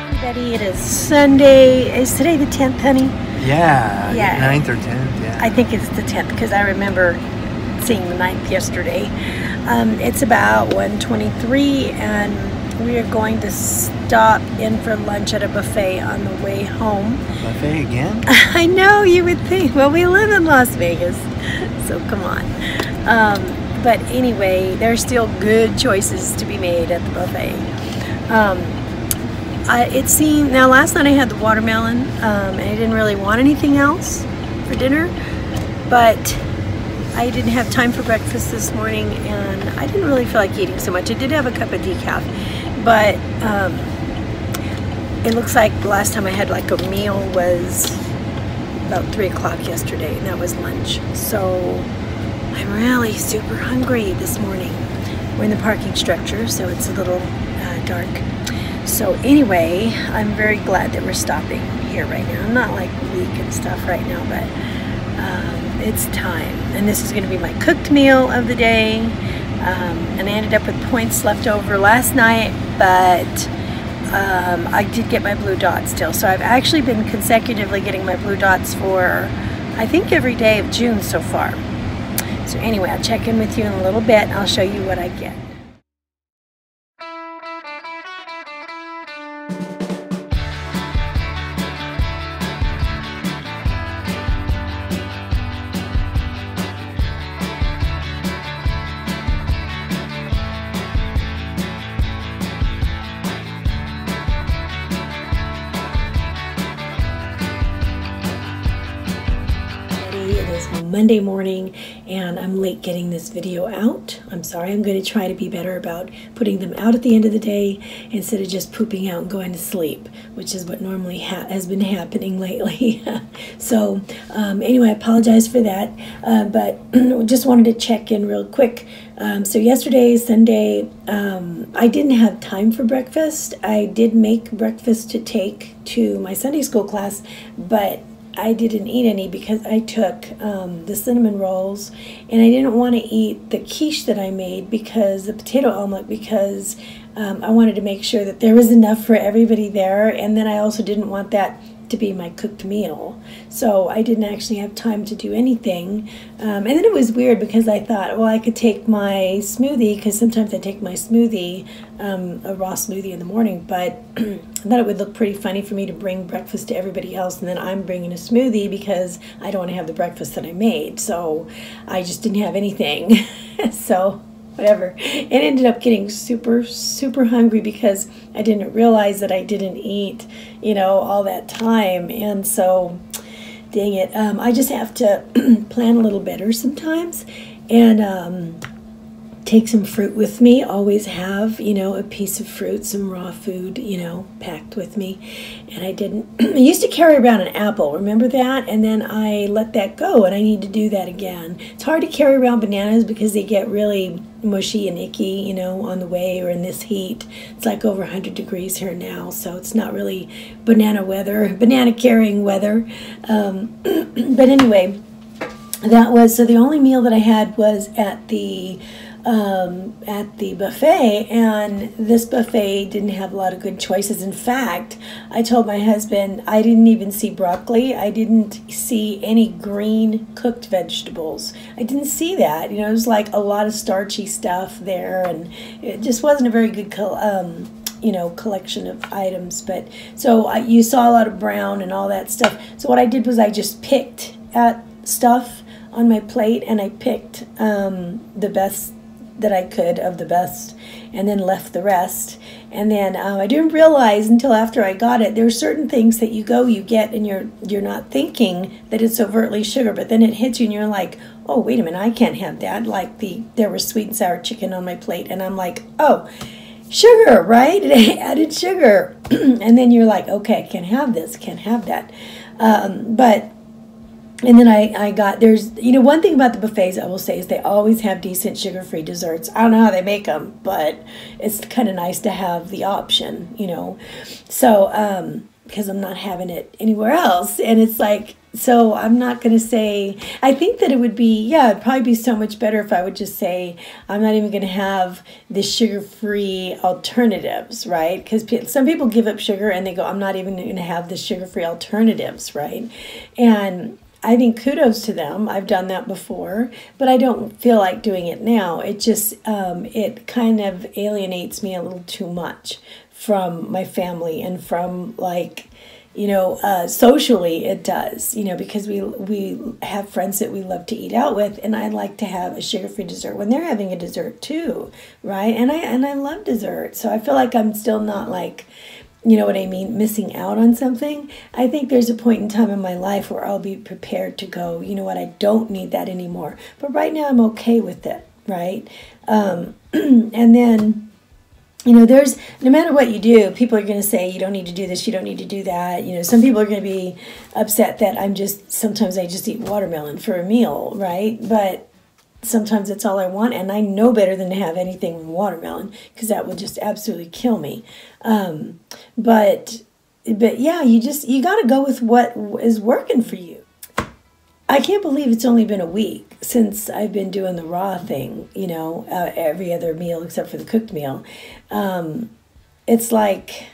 Everybody, it is Sunday. Is today the 10th, honey? Yeah, Yeah. 9th or 10th, yeah. I think it's the 10th because I remember seeing the 9th yesterday. It's about 1:23 and we are going to stop in for lunch at a buffet on the way home. Buffet again? I know, you would think. Well, we live in Las Vegas, so come on. But anyway, there's still good choices to be made at the buffet. It seemed, now last night I had the watermelon, and I didn't really want anything else for dinner, but I didn't have time for breakfast this morning, and I didn't really feel like eating so much. I did have a cup of decaf, but it looks like the last time I had like a meal was about 3 o'clock yesterday, and that was lunch. So I'm really super hungry this morning. We're in the parking structure, so it's a little dark. So anyway, I'm very glad that we're stopping here right now. I'm not like weak and stuff right now, but it's time. And this is going to be my cooked meal of the day. And I ended up with points left over last night, but I did get my blue dots still. So I've actually been consecutively getting my blue dots for, I think, every day of June so far. So anyway, I'll check in with you in a little bit. I'll show you what I get. It is Monday morning and I'm late getting this video out. I'm sorry. I'm going to try to be better about putting them out at the end of the day instead of just pooping out and going to sleep, which is what normally has been happening lately. So anyway, I apologize for that, but just wanted to check in real quick. So yesterday, Sunday, I didn't have time for breakfast. I did make breakfast to take to my Sunday school class, but I didn't eat any because I took the cinnamon rolls, and I didn't want to eat the quiche that I made, because the potato omelet, because I wanted to make sure that there was enough for everybody there, and then I also didn't want that to be my cooked meal. So I didn't actually have time to do anything. And then it was weird because I thought, well, I could take my smoothie, because sometimes I take my smoothie, a raw smoothie in the morning, but I thought it would look pretty funny for me to bring breakfast to everybody else, and then I'm bringing a smoothie because I don't want to have the breakfast that I made. So I just didn't have anything. So whatever. It ended up getting super, super hungry because I didn't realize that I didn't eat, all that time. And so, dang it, I just have to plan a little better sometimes, and take some fruit with me. Always have, a piece of fruit, some raw food, packed with me. And I didn't. I used to carry around an apple, remember that? And then I let that go, and I need to do that again. It's hard to carry around bananas because they get really mushy and icky, on the way, or in this heat. It's like over 100 degrees here now, so it's not really banana carrying weather. But anyway, so the only meal that I had was at the buffet, and this buffet didn't have a lot of good choices. In fact, I told my husband I didn't even see broccoli. I didn't see any green cooked vegetables. I didn't see that. It was like a lot of starchy stuff there, and it just wasn't a very good collection of items. But so you saw a lot of brown and all that stuff. So what I did was I just picked at stuff on my plate, and I picked the best that I could of the best, and then left the rest. And then I didn't realize until after I got it, there are certain things that you get, and you're not thinking that it's overtly sugar, but then it hits you and you're like, oh, wait a minute, I can't have that. Like there was sweet and sour chicken on my plate, and I'm like, oh, sugar, right? It added sugar. And then you're like, okay, can't have this, can't have that. And then I got, there's, one thing about the buffets I will say is they always have decent sugar-free desserts. I don't know how they make them, but it's kind of nice to have the option, So because I'm not having it anywhere else. And it's like, so I'm not going to say, I think that it would be, yeah, it'd probably be so much better if I would just say, I'm not even going to have the sugar-free alternatives, right? Because some people give up sugar and they go, I'm not even going to have the sugar-free alternatives, right? And I think kudos to them. I've done that before, but I don't feel like doing it now. It just, it kind of alienates me a little too much from my family and from, like, you know, socially it does, you know, because we have friends that we love to eat out with, and I like to have a sugar-free dessert when they're having a dessert too, right? And I love dessert, so I feel like I'm still not, like, you know what I mean, missing out on something. I think there's a point in time in my life where I'll be prepared to go, you know what, I don't need that anymore. But right now I'm okay with it, right? And then, you know, there's, no matter what you do, people are going to say, you don't need to do this, you don't need to do that. You know, some people are going to be upset that sometimes I just eat watermelon for a meal, right? But sometimes it's all I want, and I know better than to have anything with watermelon, because that would just absolutely kill me. But yeah, you got to go with what is working for you. I can't believe it's only been a week since I've been doing the raw thing, you know, every other meal except for the cooked meal. It's like,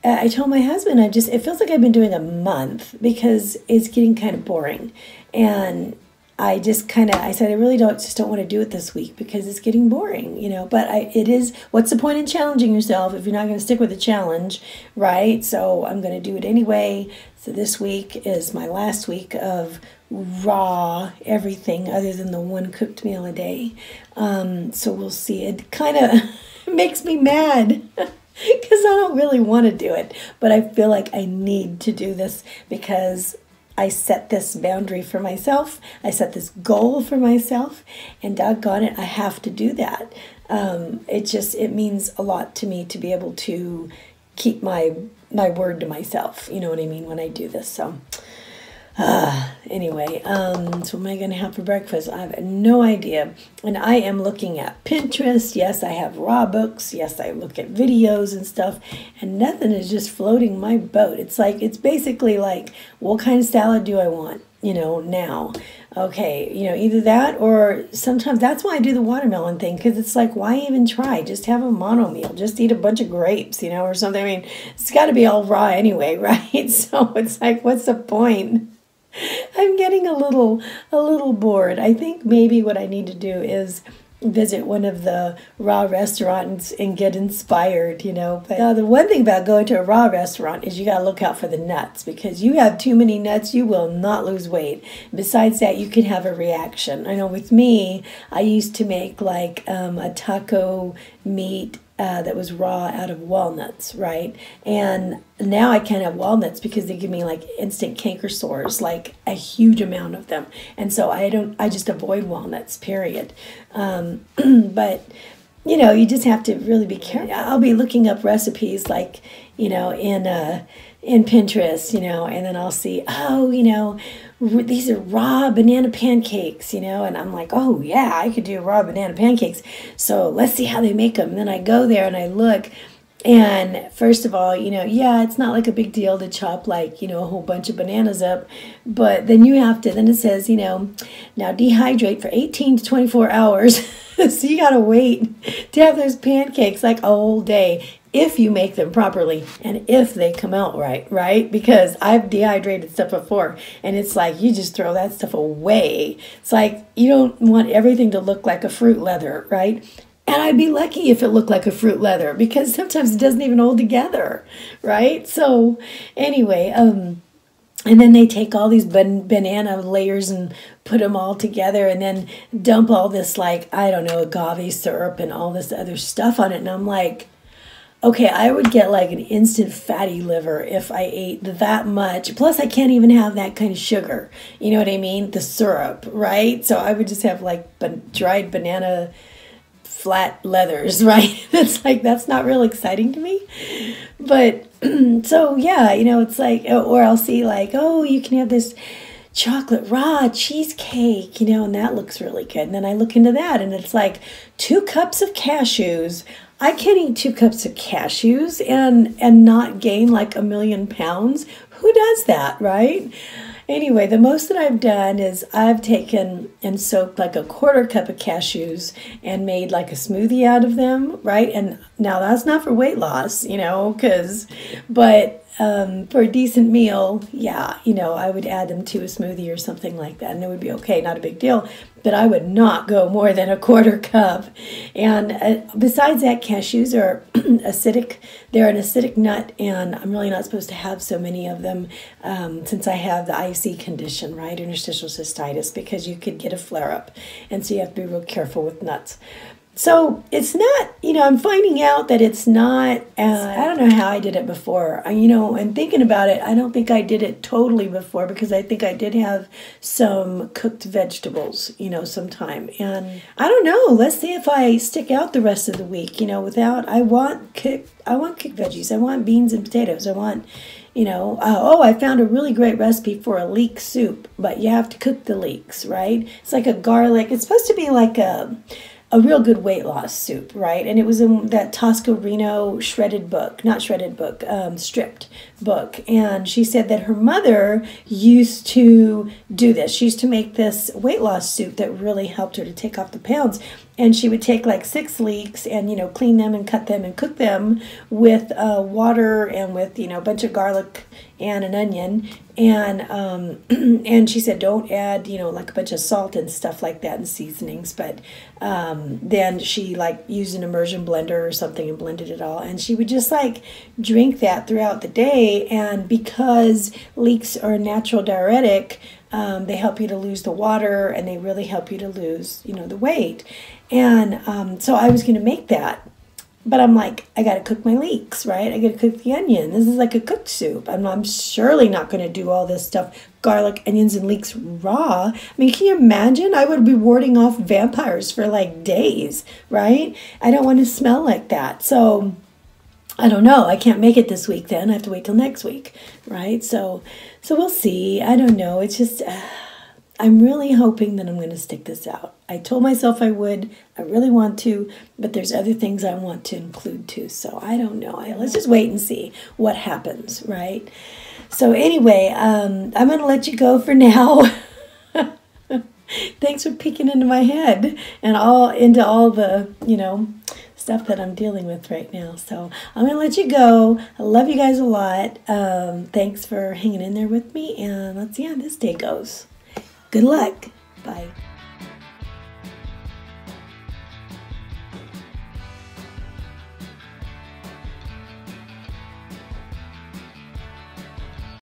I told my husband, it feels like I've been doing a month, because it's getting kind of boring. And I said, I really don't want to do it this week because it's getting boring, you know. But it is, what's the point in challenging yourself if you're not going to stick with the challenge, right? So I'm going to do it anyway. So this week is my last week of raw everything other than the one cooked meal a day. So we'll see. It kind of makes me mad because I don't really want to do it, but I feel like I need to do this because I set this boundary for myself. I set this goal for myself, and doggone it, I have to do that. It means a lot to me to be able to keep my word to myself. You know what I mean, when I do this. So anyway, so what am I going to have for breakfast? I have no idea. And I am looking at Pinterest. Yes, I have raw books. Yes, I look at videos and stuff. And nothing is just floating my boat. It's basically like, what kind of salad do I want, you know, now? Okay, you know, either that, or sometimes that's why I do the watermelon thing, because it's like, why even try? Just have a mono meal. Just eat a bunch of grapes, you know, or something. I mean, it's got to be all raw anyway, right? So it's like, what's the point? I'm getting a little bored. I think maybe what I need to do is visit one of the raw restaurants and get inspired, you know. But the one thing about going to a raw restaurant is you got to look out for the nuts, because you have too many nuts, you will not lose weight. Besides that, you can have a reaction. I know with me, I used to make like a taco meat that was raw out of walnuts, right? And now I can't have walnuts because they give me like instant canker sores, like a huge amount of them. And so I just avoid walnuts, period. But, you know, you just have to really be careful. I'll be looking up recipes like, you know, in Pinterest, you know, and then I'll see, oh, you know, these are raw banana pancakes, you know, and I'm like, oh yeah, I could do raw banana pancakes. So let's see how they make them. And then I go there and I look, and first of all, you know, yeah, it's not like a big deal to chop like, you know, a whole bunch of bananas up, but then then it says, you know, now dehydrate for 18 to 24 hours. So you got to wait to have those pancakes like a whole day, if you make them properly and if they come out right? Because I've dehydrated stuff before, and it's like you just throw that stuff away. It's like you don't want everything to look like a fruit leather, right? And I'd be lucky if it looked like a fruit leather, because sometimes it doesn't even hold together, right? So anyway, and then they take all these banana layers and put them all together and then dump all this, like, I don't know, agave syrup and all this other stuff on it. And I'm like, okay, I would get like an instant fatty liver if I ate that much. Plus, I can't even have that kind of sugar. You know what I mean? The syrup, right? So I would just have like dried banana flat leathers, right? That's not real exciting to me. But so yeah, you know, it's like, or I'll see like, oh, you can have this chocolate raw cheesecake, you know, and that looks really good. And then I look into that, and it's like 2 cups of cashews, I can't eat 2 cups of cashews and not gain like 1,000,000 pounds. Who does that, right? Anyway, the most that I've done is I've taken and soaked like a 1/4 cup of cashews and made like a smoothie out of them, right? And now that's not for weight loss, but for a decent meal, yeah, I would add them to a smoothie or something like that, and it would be okay, not a big deal. But I would not go more than a 1/4 cup. And besides that, cashews are acidic. They're an acidic nut, and I'm really not supposed to have so many of them since I have the IC condition, right, interstitial cystitis, because you could get a flare-up, and so you have to be real careful with nuts. So it's not, I'm finding out that it's not, I don't know how I did it before. And thinking about it, I don't think I did it totally before, because I think I did have some cooked vegetables, sometime. And I don't know, let's see if I stick out the rest of the week, I want cooked veggies. I want beans and potatoes. I want, I found a really great recipe for a leek soup, but you have to cook the leeks, right? It's like a garlic, it's supposed to be like a real good weight loss soup, right? And it was in that Toscarino stripped book. And she said that her mother used to do this. She used to make this weight loss soup that really helped her to take off the pounds. And she would take like 6 leeks and, clean them and cut them and cook them with water and with, a bunch of garlic and an onion. And and she said don't add, like a bunch of salt and stuff like that and seasonings. But then she like used an immersion blender or something and blended it all. And she would just like drink that throughout the day. And because leeks are a natural diuretic, they help you to lose the water, and they really help you to lose, the weight. And so I was going to make that. But I'm like, I got to cook my leeks, right? I got to cook the onion. This is like a cooked soup. I'm surely not going to do all this stuff, garlic, onions, and leeks raw. I mean, can you imagine? I would be warding off vampires for like days, right? I don't want to smell like that. So I don't know. I can't make it this week then. I have to wait till next week, right? So we'll see. I don't know. It's just, I'm really hoping that I'm going to stick this out. I told myself I would. I really want to, but there's other things I want to include too. So I don't know. Let's just wait and see what happens, right? So anyway, I'm going to let you go for now. Thanks for peeking into my head and into all the, stuff that I'm dealing with right now. So I'm going to let you go. I love you guys a lot. Thanks for hanging in there with me, and let's see how this day goes. Good luck. Bye.